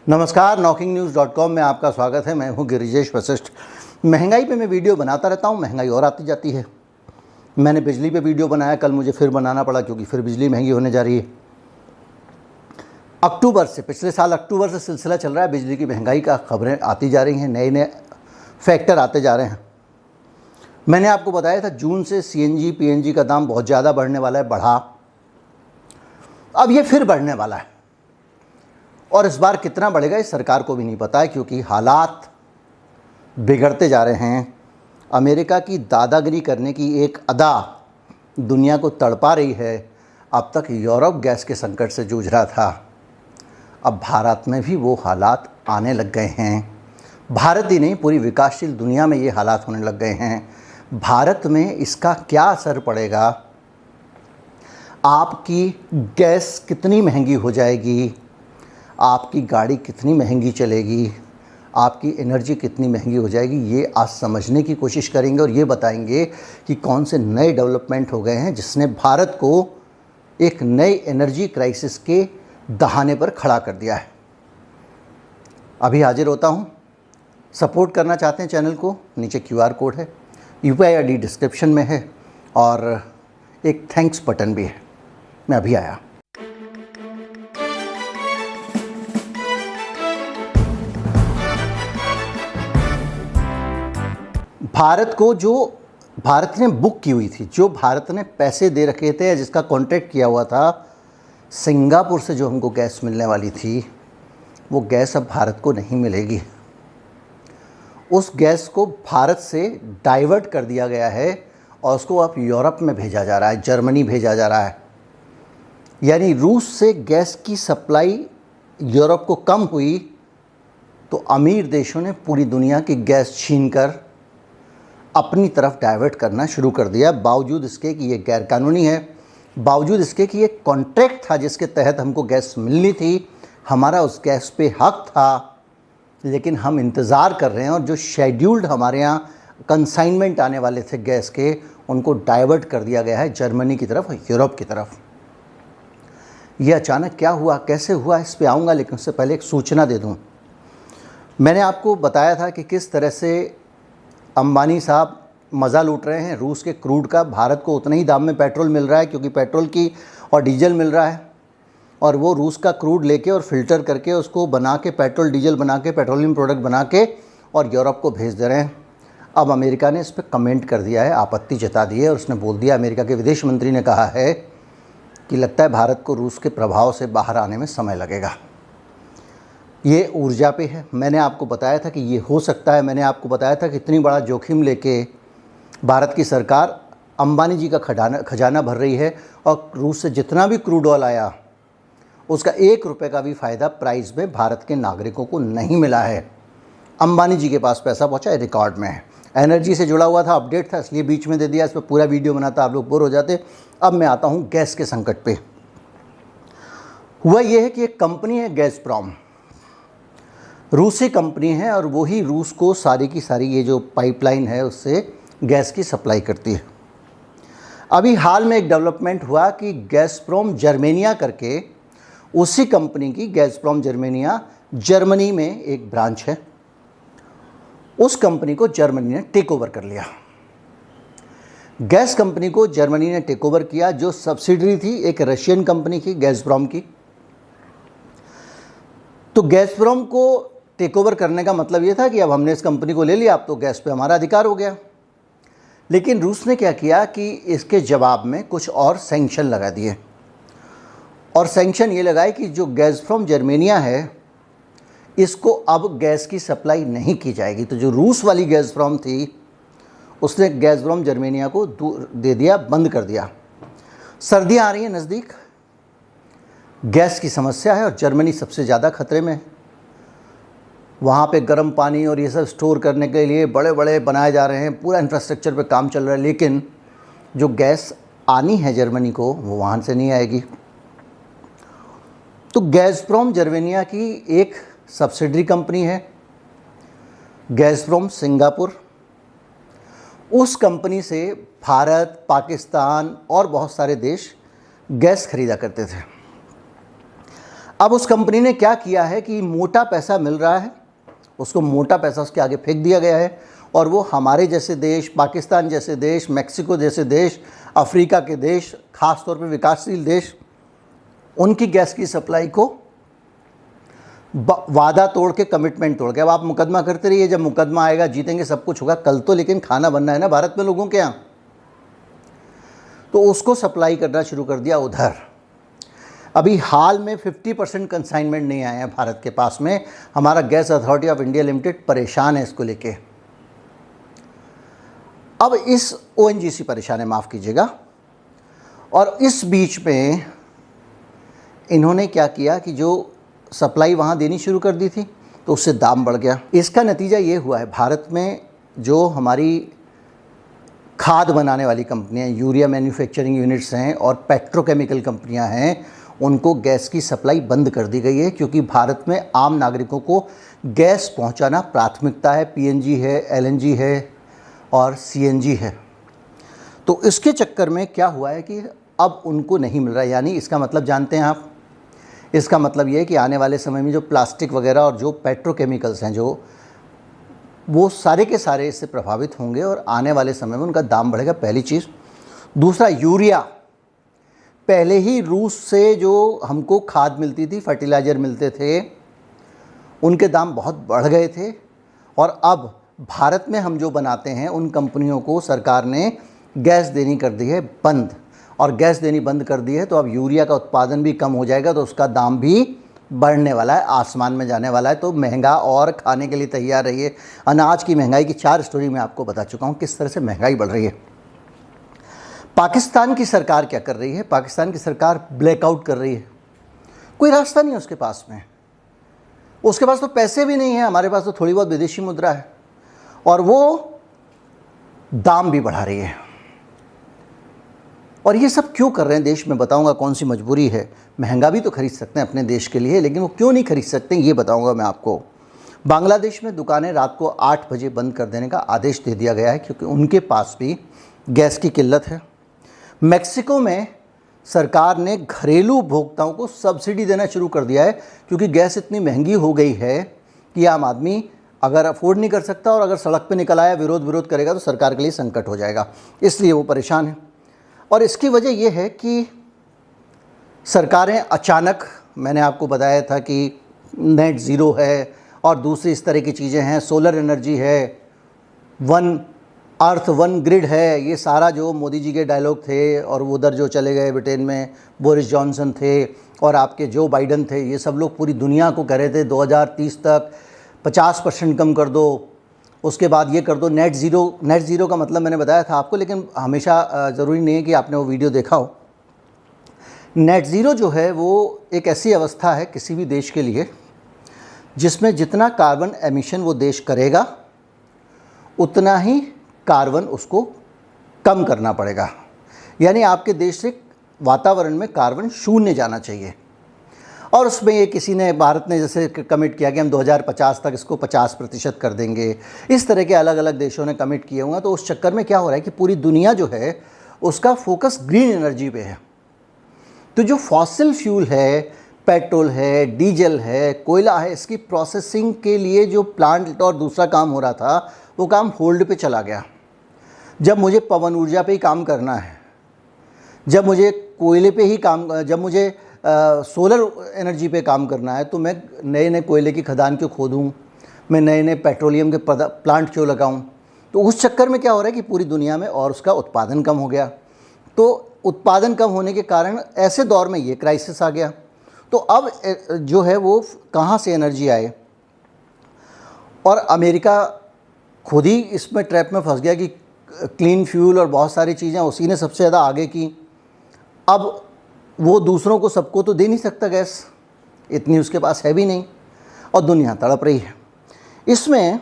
नमस्कार, knocking-news.com में आपका स्वागत है। मैं हूं गिरिजेश वशिष्ठ। महंगाई पे मैं वीडियो बनाता रहता हूं, महंगाई और आती जाती है। मैंने बिजली पे वीडियो बनाया, कल मुझे फिर बनाना पड़ा क्योंकि फिर बिजली महंगी होने जा रही है। अक्टूबर से, पिछले साल अक्टूबर से सिलसिला चल रहा है बिजली की महंगाई का। खबरें आती जा रही हैं, नए नए फैक्टर आते जा रहे हैं। मैंने आपको बताया था जून से CNG PNG का दाम बहुत ज़्यादा बढ़ने वाला है, बढ़ा। अब ये फिर बढ़ने वाला है और इस बार कितना बढ़ेगा इस सरकार को भी नहीं पता है, क्योंकि हालात बिगड़ते जा रहे हैं। अमेरिका की दादागिरी करने की एक अदा दुनिया को तड़पा रही है। अब तक यूरोप गैस के संकट से जूझ रहा था, अब भारत में भी वो हालात आने लग गए हैं। भारत ही नहीं, पूरी विकासशील दुनिया में ये हालात होने लग गए हैं। भारत में इसका क्या असर पड़ेगा? आपकी गैस कितनी महंगी हो जाएगी, आपकी गाड़ी कितनी महंगी चलेगी, आपकी एनर्जी कितनी महंगी हो जाएगी, ये आज समझने की कोशिश करेंगे और ये बताएंगे कि कौन से नए डेवलपमेंट हो गए हैं जिसने भारत को एक नए एनर्जी क्राइसिस के दहाने पर खड़ा कर दिया है। अभी हाजिर होता हूँ। सपोर्ट करना चाहते हैं चैनल को, नीचे QR कोड है, UPI ID डिस्क्रिप्शन में है और एक थैंक्स बटन भी है। मैं अभी आया। भारत को जो भारत ने बुक की हुई थी, जो भारत ने पैसे दे रखे थे, जिसका कॉन्ट्रैक्ट किया हुआ था, सिंगापुर से जो हमको गैस मिलने वाली थी, वो गैस अब भारत को नहीं मिलेगी। उस गैस को भारत से डाइवर्ट कर दिया गया है और उसको अब यूरोप में भेजा जा रहा है, जर्मनी भेजा जा रहा है। यानी रूस से गैस की सप्लाई यूरोप को कम हुई तो अमीर देशों ने पूरी दुनिया की गैस छीनकर अपनी तरफ डाइवर्ट करना शुरू कर दिया। बावजूद इसके कि ये गैरकानूनी है, बावजूद इसके कि ये कॉन्ट्रैक्ट था जिसके तहत हमको गैस मिलनी थी, हमारा उस गैस पे हक था, लेकिन हम इंतज़ार कर रहे हैं और जो शेड्यूल्ड हमारे यहाँ कंसाइनमेंट आने वाले थे गैस के, उनको डाइवर्ट कर दिया गया है जर्मनी की तरफ, यूरोप की तरफ। ये अचानक क्या हुआ, कैसे हुआ, इस पर आऊँगा, लेकिन उससे पहले एक सूचना दे दूँ। मैंने आपको बताया था कि किस तरह से अंबानी साहब मज़ा लूट रहे हैं रूस के क्रूड का। भारत को उतने ही दाम में पेट्रोल मिल रहा है क्योंकि पेट्रोल की और डीजल मिल रहा है, और वो रूस का क्रूड लेके और फिल्टर करके उसको बना के पेट्रोल डीजल बना के पेट्रोलियम प्रोडक्ट बना के और यूरोप को भेज दे रहे हैं। अब अमेरिका ने इस पर कमेंट कर दिया है, आपत्ति जता दी है और उसने बोल दिया, अमेरिका के विदेश मंत्री ने कहा है कि लगता है भारत को रूस के प्रभाव से बाहर आने में समय लगेगा। ये ऊर्जा पे है। मैंने आपको बताया था कि ये हो सकता है। मैंने आपको बताया था कि इतनी बड़ा जोखिम लेके भारत की सरकार अंबानी जी का खजाना भर रही है और रूस से जितना भी क्रूड ऑयल आया उसका 1 रुपये का भी फ़ायदा प्राइस में भारत के नागरिकों को नहीं मिला है। अंबानी जी के पास पैसा पहुंचा है, रिकॉर्ड में है। एनर्जी से जुड़ा हुआ था, अपडेट था, इसलिए बीच में दे दिया। इस पर पूरा वीडियो बनाता आप लोग बोर हो जाते। अब मैं आता हूँ गैस के संकट पे। हुआ ये है कि एक कंपनी है गैज़प्रॉम, रूसी कंपनी है और वही रूस को सारी की सारी ये जो पाइपलाइन है उससे गैस की सप्लाई करती है। अभी हाल में एक डेवलपमेंट हुआ कि गैज़प्रॉम जर्मेनिया करके, उसी कंपनी की गैज़प्रॉम जर्मेनिया, जर्मनी में एक ब्रांच है, उस कंपनी को जर्मनी ने टेक ओवर कर लिया। गैस कंपनी को जर्मनी ने टेक ओवर किया, जो सब्सिडरी थी एक रशियन कंपनी की, गैज़प्रॉम की। तो गैज़प्रॉम को टेक ओवर करने का मतलब ये था कि अब हमने इस कंपनी को ले लिया, अब तो गैस पे हमारा अधिकार हो गया। लेकिन रूस ने क्या किया कि इसके जवाब में कुछ और सैंक्शन लगा दिए, और सैंक्शन ये लगाए कि जो गैज़प्रॉम जर्मेनिया है इसको अब गैस की सप्लाई नहीं की जाएगी। तो जो रूस वाली गैज़प्रॉम थी उसने गैज़प्रॉम जर्मेनिया को दे दिया, बंद कर दिया। सर्दियाँ आ रही हैं नज़दीक, गैस की समस्या है और जर्मनी सबसे ज़्यादा खतरे में है। वहाँ पे गर्म पानी और ये सब स्टोर करने के लिए बड़े बड़े बनाए जा रहे हैं, पूरा इंफ्रास्ट्रक्चर पे काम चल रहा है, लेकिन जो गैस आनी है जर्मनी को वो वहाँ से नहीं आएगी। तो गैज़प्रॉम जर्मेनिया की एक सब्सिडरी कंपनी है गैज़प्रॉम सिंगापुर। उस कंपनी से भारत, पाकिस्तान और बहुत सारे देश गैस खरीदा करते थे। अब उस कंपनी ने क्या किया है कि मोटा पैसा मिल रहा है, उसको मोटा पैसा उसके आगे फेंक दिया गया है और वो हमारे जैसे देश, पाकिस्तान जैसे देश, मैक्सिको जैसे देश, अफ्रीका के देश, ख़ास तौर पे विकासशील देश, उनकी गैस की सप्लाई को वादा तोड़ के, कमिटमेंट तोड़ के, अब आप मुकदमा करते रहिए, जब मुकदमा आएगा जीतेंगे, सब कुछ होगा, कल तो लेकिन खाना बनना है ना भारत में लोगों के यहाँ। तो उसको सप्लाई करना शुरू कर दिया उधर। अभी हाल में 50% कंसाइनमेंट नहीं आए हैं भारत के पास में। हमारा gas authority of India limited परेशान है इसको लेके। अब इस ओएनजीसी परेशान है, माफ़ कीजिएगा। और इस बीच में इन्होंने क्या किया कि जो सप्लाई वहाँ देनी शुरू कर दी थी तो उससे दाम बढ़ गया। इसका नतीजा ये हुआ है, भारत में जो हमारी खाद बनाने वाली कंपनियाँ, यूरिया मैन्युफैक्चरिंग यूनिट्स हैं और पेट्रोकेमिकल कंपनियाँ हैं, उनको गैस की सप्लाई बंद कर दी गई है, क्योंकि भारत में आम नागरिकों को गैस पहुंचाना प्राथमिकता है। पीएनजी है, एलएनजी है और सीएनजी है। तो इसके चक्कर में क्या हुआ है कि अब उनको नहीं मिल रहा है। यानी इसका मतलब जानते हैं आप, इसका मतलब ये है कि आने वाले समय में जो प्लास्टिक वगैरह और जो पेट्रोकेमिकल्स हैं, जो वो सारे के सारे इससे प्रभावित होंगे और आने वाले समय में उनका दाम बढ़ेगा, पहली चीज़। दूसरा, यूरिया, पहले ही रूस से जो हमको खाद मिलती थी, फर्टिलाइज़र मिलते थे, उनके दाम बहुत बढ़ गए थे और अब भारत में हम जो बनाते हैं उन कंपनियों को सरकार ने गैस देनी कर दी है बंद। और गैस देनी बंद कर दी है तो अब यूरिया का उत्पादन भी कम हो जाएगा, तो उसका दाम भी बढ़ने वाला है, आसमान में जाने वाला है। तो महंगा और खाने के लिए तैयार रहिए। अनाज की महंगाई की 4 स्टोरी मैं आपको बता चुका हूँ, किस तरह से महंगाई बढ़ रही है। पाकिस्तान की सरकार क्या कर रही है? पाकिस्तान की सरकार ब्लैकआउट कर रही है। कोई रास्ता नहीं है उसके पास में, उसके पास तो पैसे भी नहीं है, हमारे पास तो थोड़ी बहुत विदेशी मुद्रा है, और वो दाम भी बढ़ा रही है। और ये सब क्यों कर रहे हैं देश में, बताऊंगा कौन सी मजबूरी है। महंगा भी तो खरीद सकते हैं अपने देश के लिए, लेकिन वो क्यों नहीं खरीद सकते ये बताऊंगा मैं आपको। बांग्लादेश में दुकानें रात को 8 बजे बंद कर देने का आदेश दे दिया गया है, क्योंकि उनके पास भी गैस की किल्लत है। मैक्सिको में सरकार ने घरेलू उपभोक्ताओं को सब्सिडी देना शुरू कर दिया है, क्योंकि गैस इतनी महंगी हो गई है कि आम आदमी अगर अफोर्ड नहीं कर सकता और अगर सड़क पे निकल आया विरोध करेगा तो सरकार के लिए संकट हो जाएगा, इसलिए वो परेशान है। और इसकी वजह यह है कि सरकारें अचानक, मैंने आपको बताया था कि नेट ज़ीरो है और दूसरी इस तरह की चीज़ें हैं, सोलर एनर्जी है, वन अर्थ वन ग्रिड है, ये सारा जो मोदी जी के डायलॉग थे, और उधर जो चले गए ब्रिटेन में बोरिस जॉनसन थे और आपके जो बाइडन थे, ये सब लोग पूरी दुनिया को कह रहे थे 2030 तक 50% कम कर दो, उसके बाद ये कर दो, नेट ज़ीरो का मतलब मैंने बताया था आपको, लेकिन हमेशा ज़रूरी नहीं है कि आपने वो वीडियो देखा हो। नेट ज़ीरो जो है वो एक ऐसी अवस्था है किसी भी देश के लिए जिसमें जितना कार्बन एमिशन वो देश करेगा उतना ही कार्बन उसको कम करना पड़ेगा। यानी आपके देश से वातावरण में कार्बन शून्य जाना चाहिए। और उसमें ये किसी ने, भारत ने जैसे कमिट किया कि हम 2050 तक इसको 50% कर देंगे, इस तरह के अलग अलग देशों ने कमिट किए हुए हैं। तो उस चक्कर में क्या हो रहा है कि पूरी दुनिया जो है उसका फोकस ग्रीन एनर्जी पे है। तो जो फॉसिल फ्यूल है, पेट्रोल है, डीजल है, कोयला है, इसकी प्रोसेसिंग के लिए जो प्लांट और दूसरा काम हो रहा था वो काम होल्ड पे चला गया। जब मुझे पवन ऊर्जा पे ही काम करना है, जब मुझे कोयले पे ही काम, जब मुझे सोलर एनर्जी पे काम करना है, तो मैं नए नए कोयले की खदान क्यों खोदूँ, मैं नए नए पेट्रोलियम के प्लांट क्यों लगाऊँ। तो उस चक्कर में क्या हो रहा है कि पूरी दुनिया में और उसका उत्पादन कम हो गया। तो उत्पादन कम होने के कारण ऐसे दौर में ये क्राइसिस आ गया। तो अब जो है वो कहाँ से एनर्जी आए, और अमेरिका खुद ही इसमें ट्रैप में फंस गया कि क्लीन फ्यूल और बहुत सारी चीज़ें उसी ने सबसे ज़्यादा आगे की। अब वो दूसरों को, सबको तो दे नहीं सकता गैस, इतनी उसके पास है भी नहीं, और दुनिया तड़प रही है। इसमें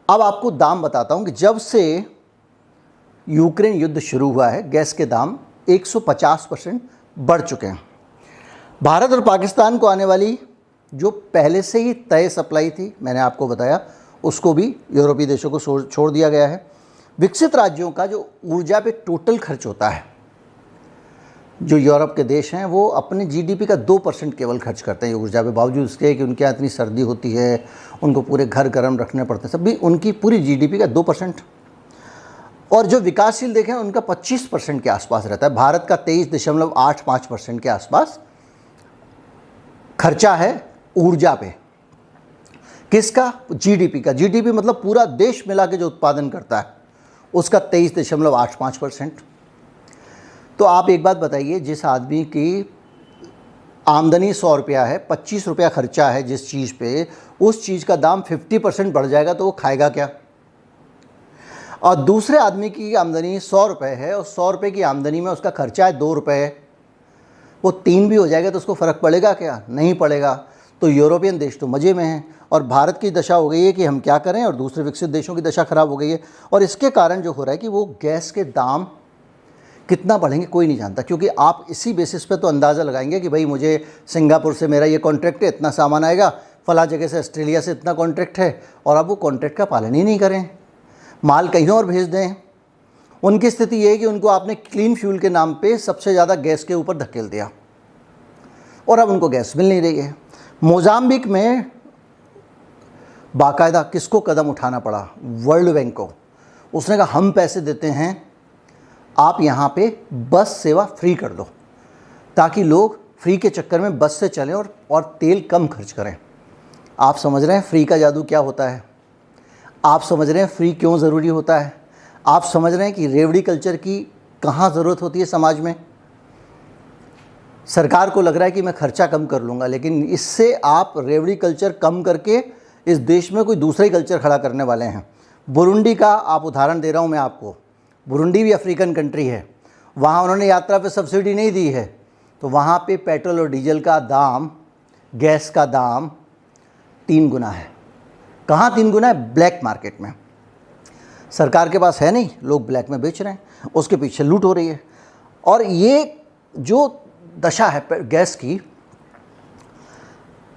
अब आपको दाम बताता हूँ कि जब से यूक्रेन युद्ध शुरू हुआ है गैस के दाम 150% बढ़ चुके हैं। भारत और पाकिस्तान को आने वाली जो पहले से ही तय सप्लाई थी, मैंने आपको बताया, उसको भी यूरोपीय देशों को छोड़ दिया गया है। विकसित राज्यों का जो ऊर्जा पे टोटल खर्च होता है जो यूरोप के देश हैं वो अपने जीडीपी का 2% केवल खर्च करते हैं ऊर्जा पे, बावजूद इसके कि उनके यहाँ इतनी सर्दी होती है, उनको पूरे घर गर्म रखने पड़ते हैं, सब भी उनकी पूरी जीडीपी का 2%। और जो विकासशील देखें उनका 25% के आसपास रहता है। भारत का 23.85% के आसपास खर्चा है ऊर्जा पे। किसका? जीडीपी का। जीडीपी मतलब पूरा देश मिला के जो उत्पादन करता है उसका 23.85%। तो आप एक बात बताइए, जिस आदमी की आमदनी 100 रुपया है, 25 रुपया खर्चा है जिस चीज़ पे, उस चीज़ का दाम 50% बढ़ जाएगा तो वो खाएगा क्या? और दूसरे आदमी की आमदनी 100 रुपये है और 100 रुपये की आमदनी में उसका खर्चा है 2 रुपये, वो 3 भी हो जाएगा तो उसको फ़र्क पड़ेगा क्या? नहीं पड़ेगा। तो यूरोपियन देश तो मज़े में हैं और भारत की दशा हो गई है कि हम क्या करें, और दूसरे विकसित देशों की दशा ख़राब हो गई है। और इसके कारण जो हो रहा है कि वो गैस के दाम कितना बढ़ेंगे कोई नहीं जानता, क्योंकि आप इसी बेसिस पे तो अंदाज़ा लगाएंगे कि भाई मुझे सिंगापुर से मेरा ये कॉन्ट्रैक्ट है, इतना सामान आएगा, फ़ला जगह से ऑस्ट्रेलिया से इतना कॉन्ट्रैक्ट है, और अब वो कॉन्ट्रैक्ट का पालन ही नहीं करें, माल कहीं और भेज दें। उनकी स्थिति ये है कि उनको आपने क्लीन फ्यूल के नाम पे सबसे ज़्यादा गैस के ऊपर धकेल दिया और अब उनको गैस मिल नहीं रही है। मोजाम्बिक में बाकायदा किसको कदम उठाना पड़ा? वर्ल्ड बैंक को। उसने कहा हम पैसे देते हैं, आप यहाँ पे बस सेवा फ्री कर दो ताकि लोग फ्री के चक्कर में बस से चलें और तेल कम खर्च करें। आप समझ रहे हैं फ्री का जादू क्या होता है? आप समझ रहे हैं फ्री क्यों ज़रूरी होता है? आप समझ रहे हैं कि रेवड़ी कल्चर की कहाँ ज़रूरत होती है समाज में? सरकार को लग रहा है कि मैं खर्चा कम कर लूँगा, लेकिन इससे आप रेवड़ी कल्चर कम करके इस देश में कोई दूसरा ही कल्चर खड़ा करने वाले हैं। बुरुंडी का आप उदाहरण दे रहा हूँ मैं आपको। बुरुंडी भी अफ्रीकन कंट्री है, वहाँ उन्होंने यात्रा पे सब्सिडी नहीं दी है, तो वहाँ पे पेट्रोल और डीजल का दाम, गैस का दाम 3 गुना है। कहाँ 3 गुना है? ब्लैक मार्केट में। सरकार के पास है नहीं, लोग ब्लैक में बेच रहे हैं, उसके पीछे लूट हो रही है। और ये जो दशा है गैस की,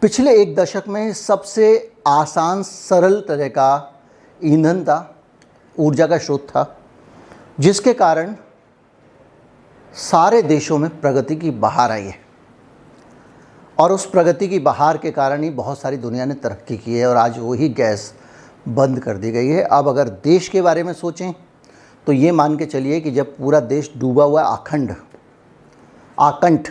पिछले 1 दशक में सबसे आसान सरल तरह का ईंधन था, ऊर्जा का स्रोत था, जिसके कारण सारे देशों में प्रगति की बहार आई है। और उस प्रगति की बहार के कारण ही बहुत सारी दुनिया ने तरक्की की है और आज वही गैस बंद कर दी गई है। अब अगर देश के बारे में सोचें तो ये मान के चलिए कि जब पूरा देश डूबा हुआ है, आकंठ,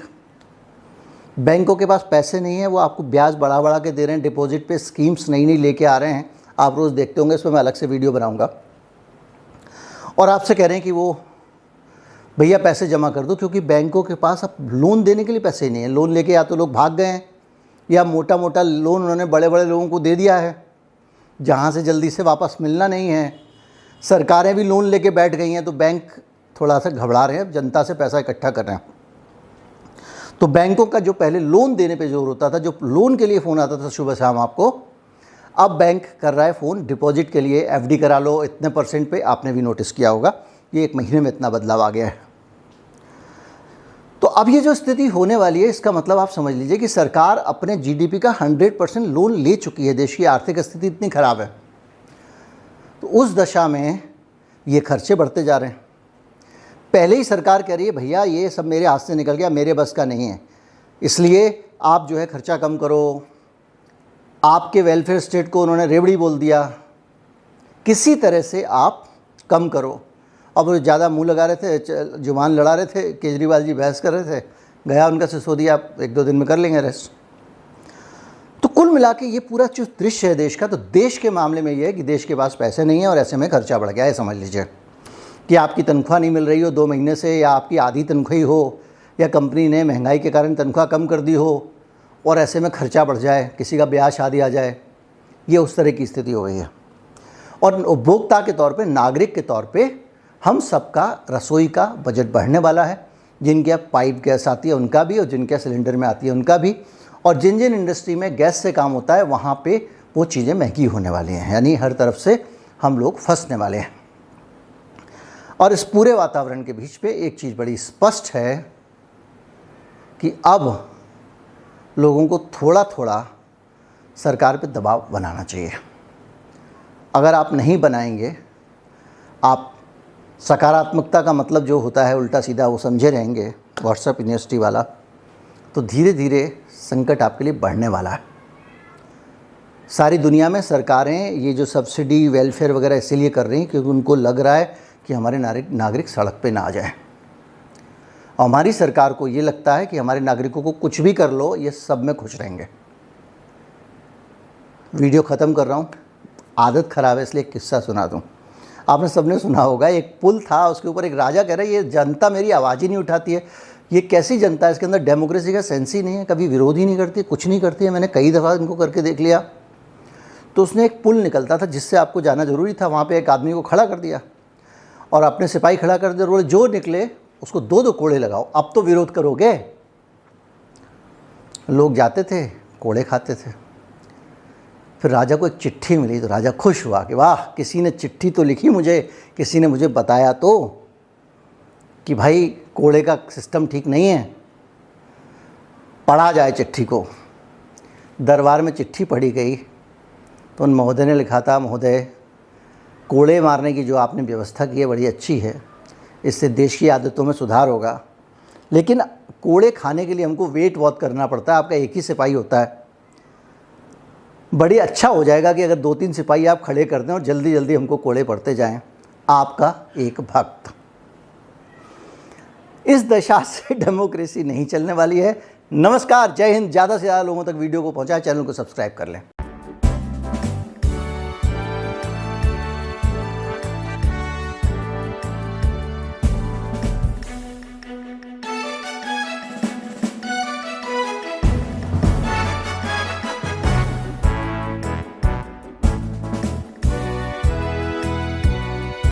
बैंकों के पास पैसे नहीं है, वो आपको ब्याज बढ़ा बढ़ा के दे रहे हैं, डिपॉजिट पे स्कीम्स नई नई लेके आ रहे हैं, आप रोज़ देखते होंगे, इस पर मैं अलग से वीडियो बनाऊंगा। और आपसे कह रहे हैं कि वो भैया पैसे जमा कर दो, क्योंकि बैंकों के पास अब लोन देने के लिए पैसे नहीं है। लोन लेके या तो लोग भाग गए हैं या मोटा मोटा लोन उन्होंने बड़े बड़े लोगों को दे दिया है जहाँ से जल्दी से वापस मिलना नहीं है। सरकारें भी लोन लेके बैठ गई हैं, तो बैंक थोड़ा सा घबरा रहे हैं, जनता से पैसा इकट्ठा कर रहे हैं। तो बैंकों का जो पहले लोन देने पे जोर होता था, जो लोन के लिए फ़ोन आता था सुबह शाम आपको, अब बैंक कर रहा है फ़ोन डिपॉजिट के लिए, एफडी करा लो इतने % पे। आपने भी नोटिस किया होगा, ये 1 महीने में इतना बदलाव आ गया है। तो अब ये जो स्थिति होने वाली है, इसका मतलब आप समझ लीजिए कि सरकार अपने जीडीपी का 100% लोन ले चुकी है। देश की आर्थिक स्थिति इतनी ख़राब है, तो उस दशा में ये खर्चे बढ़ते जा रहे हैं। पहले ही सरकार कह रही है भैया ये सब मेरे हाथ से निकल गया, मेरे बस का नहीं है, इसलिए आप जो है खर्चा कम करो। आपके वेलफेयर स्टेट को उन्होंने रेवड़ी बोल दिया, किसी तरह से आप कम करो। अब वो ज़्यादा मुंह लगा रहे थे, जुबान लड़ा रहे थे, केजरीवाल जी बहस कर रहे थे, गया उनका सिसोदिया, आप 1-2 दिन में कर लेंगे रेस्ट। तो कुल मिला के ये पूरा जो दृश्य है देश का, तो देश के मामले में ये है कि देश के पास पैसे नहीं है और ऐसे में खर्चा बढ़ गया है। समझ लीजिए कि आपकी तनख्वाह नहीं मिल रही हो 2 महीने से, या आपकी आधी तनख्वाही हो, या कंपनी ने महंगाई के कारण तनख्वाह कम कर दी हो और ऐसे में खर्चा बढ़ जाए, किसी का ब्याह शादी आ जाए, ये उस तरह की स्थिति हो गई है। और उपभोक्ता के तौर पे, नागरिक के तौर पे हम सबका रसोई का बजट बढ़ने वाला है। जिनके यहाँ पाइप गैस आती है उनका भी, और जिनके सिलेंडर में आती है उनका भी, और जिन जिन इंडस्ट्री में गैस से काम होता है वहाँ पे वो चीज़ें महंगी होने वाली हैं, यानी हर तरफ से हम लोग फंसने वाले हैं। और इस पूरे वातावरण के बीच पे एक चीज़ बड़ी स्पष्ट है कि अब लोगों को थोड़ा थोड़ा सरकार पे दबाव बनाना चाहिए। अगर आप नहीं बनाएंगे, आप सकारात्मकता का मतलब जो होता है उल्टा सीधा वो समझे रहेंगे, व्हाट्सएप यूनिवर्सिटी वाला, तो धीरे धीरे संकट आपके लिए बढ़ने वाला है। सारी दुनिया में सरकारें ये जो सब्सिडी वेलफेयर वगैरह इसीलिए कर रही हैं क्योंकि उनको लग रहा है कि हमारे नागरिक सड़क पे ना आ जाएं, और हमारी सरकार को ये लगता है कि हमारे नागरिकों को कुछ भी कर लो, ये सब में खुश रहेंगे। वीडियो ख़त्म कर रहा हूँ, आदत ख़राब है इसलिए एक किस्सा सुना दूँ। आपने सबने सुना होगा, एक पुल था, उसके ऊपर एक राजा कह रहा है ये जनता मेरी आवाज़ ही नहीं उठाती है, ये कैसी जनता है, इसके अंदर डेमोक्रेसी का सेंस ही नहीं है, कभी विरोध ही नहीं करती, कुछ नहीं करती है, मैंने कई दफ़ा इनको करके देख लिया। तो उसने एक पुल निकलता था जिससे आपको जाना ज़रूरी था, वहाँ पे एक आदमी को खड़ा कर दिया और अपने सिपाही खड़ा कर दिया, जो निकले उसको 2-2 कोड़े लगाओ, अब तो विरोध करोगे। लोग जाते थे, कोड़े खाते थे। फिर राजा को एक चिट्ठी मिली तो राजा खुश हुआ कि वाह, किसी ने चिट्ठी तो लिखी मुझे, किसी ने मुझे बताया तो कि भाई कोड़े का सिस्टम ठीक नहीं है, पढ़ा जाए चिट्ठी को। दरबार में चिट्ठी पढ़ी गई तो उन महोदय ने लिखा था, महोदय कोड़े मारने की जो आपने व्यवस्था की है बड़ी अच्छी है, इससे देश की आदतों में सुधार होगा, लेकिन कोड़े खाने के लिए हमको वेट बहुत करना पड़ता है, आपका एक ही सिपाही होता है, बड़ी अच्छा हो जाएगा कि अगर 2-3 सिपाही आप खड़े कर दें और जल्दी जल्दी हमको कोड़े पड़ते जाएं। आपका एक भक्त। इस दशा से डेमोक्रेसी नहीं चलने वाली है। नमस्कार, जय हिंद। ज़्यादा से ज़्यादा लोगों तक वीडियो को पहुंचाएं, चैनल को सब्सक्राइब कर लें।